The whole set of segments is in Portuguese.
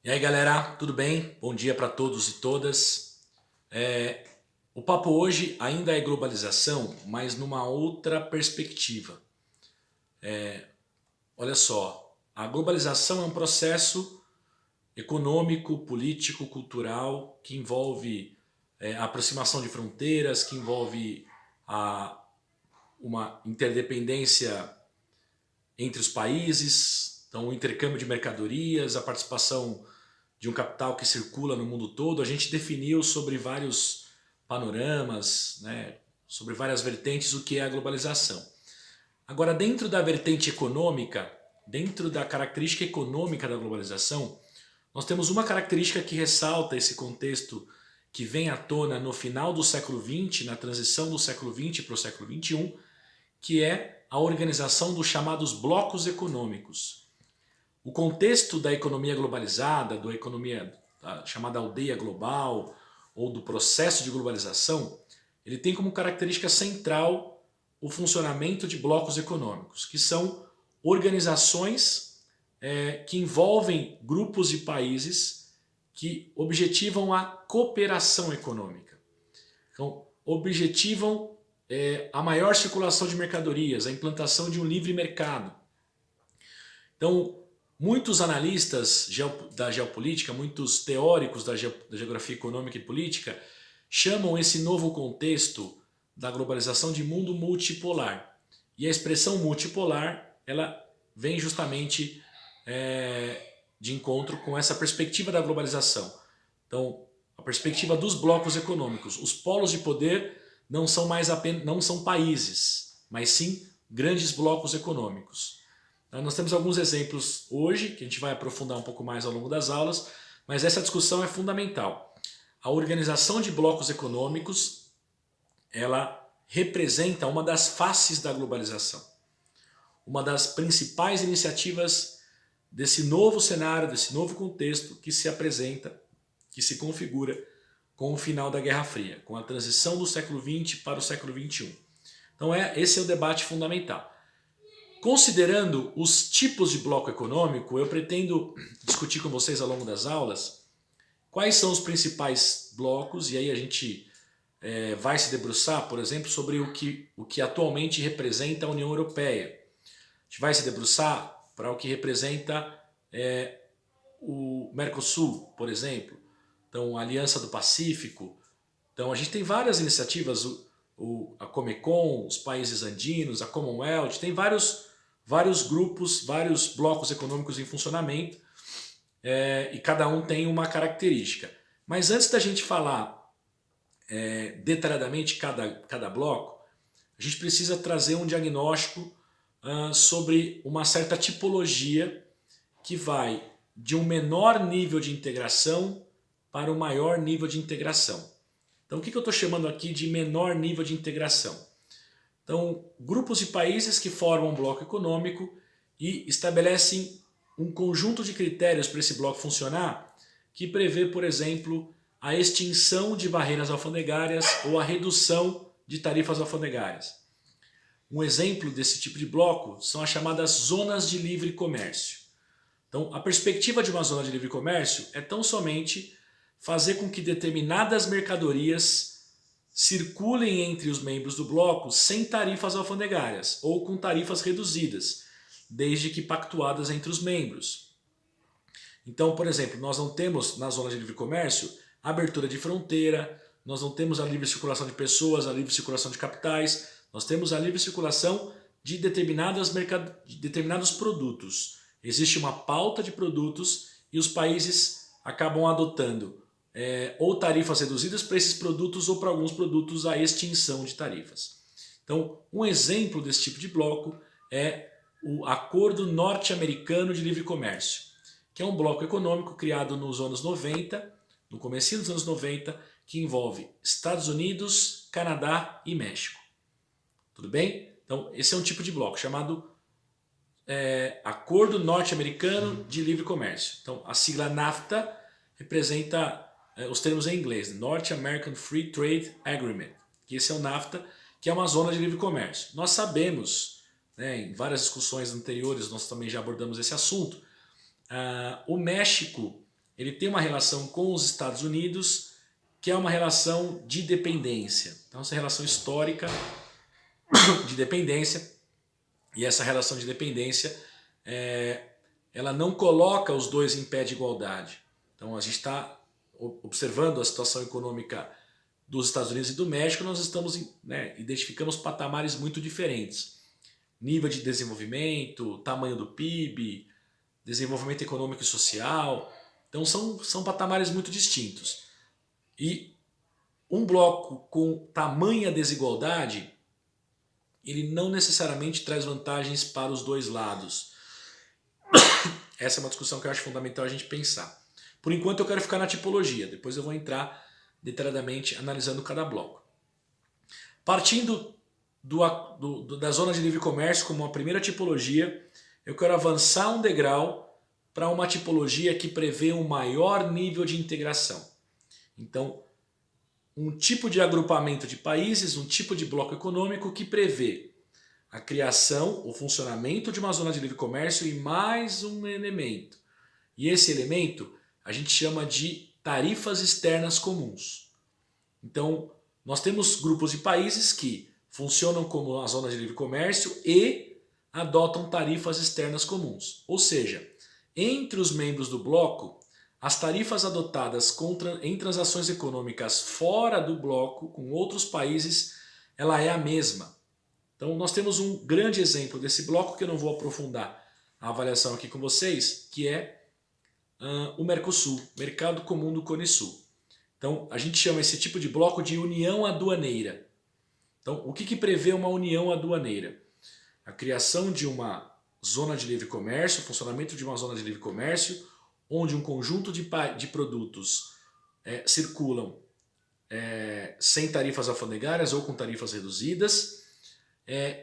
E aí galera, tudo bem? Bom dia para todos e todas. O papo hoje ainda é globalização, mas numa outra perspectiva. Olha só, a globalização é um processo econômico, político, cultural que envolve a aproximação de fronteiras, que envolve a, uma interdependência entre os países, então o intercâmbio de mercadorias, a participação de um capital que circula no mundo todo. A gente definiu sobre vários panoramas, né, sobre várias vertentes o que é a globalização. Agora, dentro da vertente econômica, dentro da característica econômica da globalização, nós temos uma característica que ressalta esse contexto que vem à tona no final do século XX, na transição do século XX para o século XXI, que é a organização dos chamados blocos econômicos. O contexto da economia globalizada, da economia chamada aldeia global ou do processo de globalização, ele tem como característica central o funcionamento de blocos econômicos, que são organizações que envolvem grupos de países que objetivam a cooperação econômica. Então, objetivam a maior circulação de mercadorias, a implantação de um livre mercado. Então, muitos analistas da geopolítica, muitos teóricos da geografia econômica e política chamam esse novo contexto da globalização de mundo multipolar. E a expressão multipolar, ela vem justamente de encontro com essa perspectiva da globalização. Então, a perspectiva dos blocos econômicos. Os polos de poder não são mais apenas, não são países, mas sim grandes blocos econômicos. Nós temos alguns exemplos hoje, que a gente vai aprofundar um pouco mais ao longo das aulas, mas essa discussão é fundamental. A organização de blocos econômicos, ela representa uma das faces da globalização. Uma das principais iniciativas desse novo cenário, desse novo contexto que se apresenta, que se configura com o final da Guerra Fria, com a transição do século XX para o século XXI. Então esse é o debate fundamental. Considerando os tipos de bloco econômico, eu pretendo discutir com vocês ao longo das aulas quais são os principais blocos, e aí a gente vai se debruçar, por exemplo, sobre o que atualmente representa a União Europeia. A gente vai se debruçar para o que representa o Mercosul, por exemplo, então a Aliança do Pacífico. Então a gente tem várias iniciativas, a Comecon, os países andinos, a Commonwealth, tem vários grupos, vários blocos econômicos em funcionamento, e cada um tem uma característica. Mas antes da gente falar detalhadamente cada bloco, a gente precisa trazer um diagnóstico sobre uma certa tipologia que vai de um menor nível de integração para um maior nível de integração. Então o que eu estou chamando aqui de menor nível de integração? Então, grupos de países que formam um bloco econômico e estabelecem um conjunto de critérios para esse bloco funcionar, que prevê, por exemplo, a extinção de barreiras alfandegárias ou a redução de tarifas alfandegárias. Um exemplo desse tipo de bloco são as chamadas zonas de livre comércio. Então, a perspectiva de uma zona de livre comércio é tão somente fazer com que determinadas mercadorias circulem entre os membros do bloco sem tarifas alfandegárias ou com tarifas reduzidas, desde que pactuadas entre os membros. Então, por exemplo, nós não temos na zona de livre comércio abertura de fronteira, nós não temos a livre circulação de pessoas, a livre circulação de capitais, nós temos a livre circulação de determinados produtos. Existe uma pauta de produtos e os países acabam adotando ou tarifas reduzidas para esses produtos ou para alguns produtos a extinção de tarifas. Então, um exemplo desse tipo de bloco é o Acordo Norte-Americano de Livre Comércio, que é um bloco econômico criado nos anos 90, no comecinho dos anos 90, que envolve Estados Unidos, Canadá e México. Tudo bem? Então, esse é um tipo de bloco chamado Acordo Norte-Americano de Livre Comércio. Então, a sigla NAFTA representa os termos em inglês, North American Free Trade Agreement, que esse é o NAFTA, que é uma zona de livre comércio. Nós sabemos, em várias discussões anteriores nós também já abordamos esse assunto, o México ele tem uma relação com os Estados Unidos, que é uma relação de dependência. Então, essa relação histórica de dependência, e essa relação de dependência, ela não coloca os dois em pé de igualdade. Então, a gente está observando a situação econômica dos Estados Unidos e do México, nós estamos identificando os patamares muito diferentes. Nível de desenvolvimento, tamanho do PIB, desenvolvimento econômico e social. Então são patamares muito distintos. E um bloco com tamanha desigualdade, ele não necessariamente traz vantagens para os dois lados. Essa é uma discussão que eu acho fundamental a gente pensar. Por enquanto eu quero ficar na tipologia, depois eu vou entrar detalhadamente analisando cada bloco. Partindo da zona de livre comércio como uma primeira tipologia, eu quero avançar um degrau para uma tipologia que prevê um maior nível de integração. Então, um tipo de agrupamento de países, um tipo de bloco econômico que prevê a criação, o funcionamento de uma zona de livre comércio e mais um elemento. E esse elemento a gente chama de tarifas externas comuns. Então, nós temos grupos de países que funcionam como uma zona de livre comércio e adotam tarifas externas comuns. Ou seja, entre os membros do bloco, as tarifas adotadas em transações econômicas fora do bloco, com outros países, ela é a mesma. Então nós temos um grande exemplo desse bloco que eu não vou aprofundar a avaliação aqui com vocês, que é o Mercosul, Mercado Comum do Cone Sul. Então a gente chama esse tipo de bloco de união aduaneira. Então o que prevê uma união aduaneira? A criação de uma zona de livre comércio, o funcionamento de uma zona de livre comércio, onde um conjunto de produtos circulam sem tarifas alfandegárias ou com tarifas reduzidas,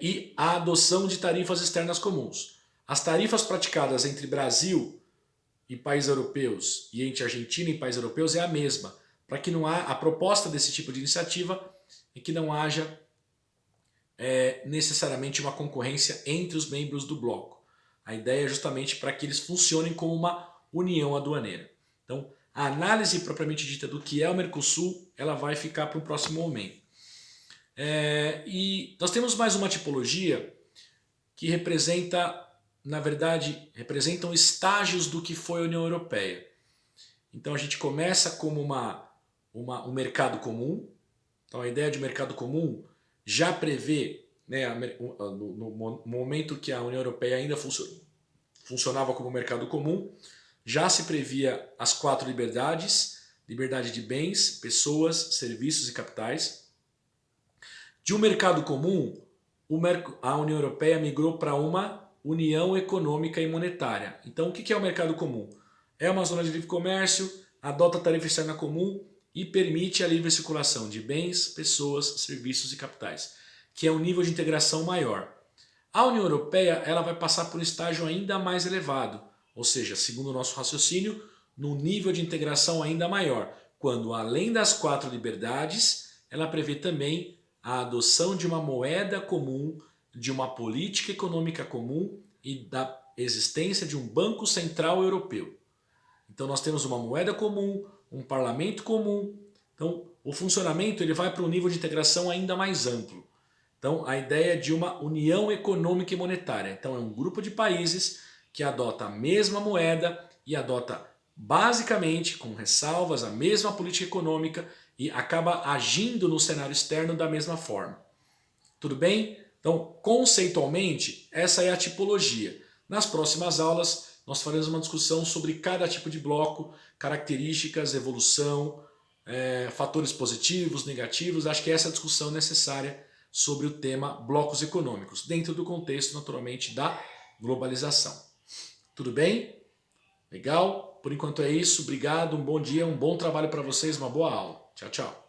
e a adoção de tarifas externas comuns. As tarifas praticadas entre Brasil e países europeus e entre Argentina e países europeus é a mesma, para que não há a proposta desse tipo de iniciativa e que não haja necessariamente uma concorrência entre os membros do bloco. A ideia é justamente para que eles funcionem como uma união aduaneira. Então, a análise propriamente dita do que é o Mercosul, ela vai ficar para um próximo momento. E nós temos mais uma tipologia que representa, na verdade, representam estágios do que foi a União Europeia. Então a gente começa como um mercado comum. Então a ideia de mercado comum já prevê, no momento que a União Europeia ainda funcionava como mercado comum, já se previa as 4 liberdades: liberdade de bens, pessoas, serviços e capitais. De um mercado comum, a União Europeia migrou para uma união econômica e monetária. Então, o que é o mercado comum? É uma zona de livre comércio, adota a tarifa externa comum e permite a livre circulação de bens, pessoas, serviços e capitais, que é um nível de integração maior. A União Europeia ela vai passar por um estágio ainda mais elevado, ou seja, segundo o nosso raciocínio, num nível de integração ainda maior, quando além das 4 liberdades, ela prevê também a adoção de uma moeda comum, de uma política econômica comum e da existência de um Banco Central Europeu. Então nós temos uma moeda comum, um parlamento comum. Então o funcionamento ele vai para um nível de integração ainda mais amplo. Então a ideia é de uma união econômica e monetária. Então é um grupo de países que adota a mesma moeda e adota basicamente, com ressalvas, a mesma política econômica e acaba agindo no cenário externo da mesma forma. Tudo bem? Então, conceitualmente, essa é a tipologia. Nas próximas aulas, nós faremos uma discussão sobre cada tipo de bloco, características, evolução, fatores positivos, negativos. Acho que essa é a discussão necessária sobre o tema blocos econômicos, dentro do contexto, naturalmente, da globalização. Tudo bem? Legal? Por enquanto é isso. Obrigado, um bom dia, um bom trabalho para vocês, uma boa aula. Tchau, tchau.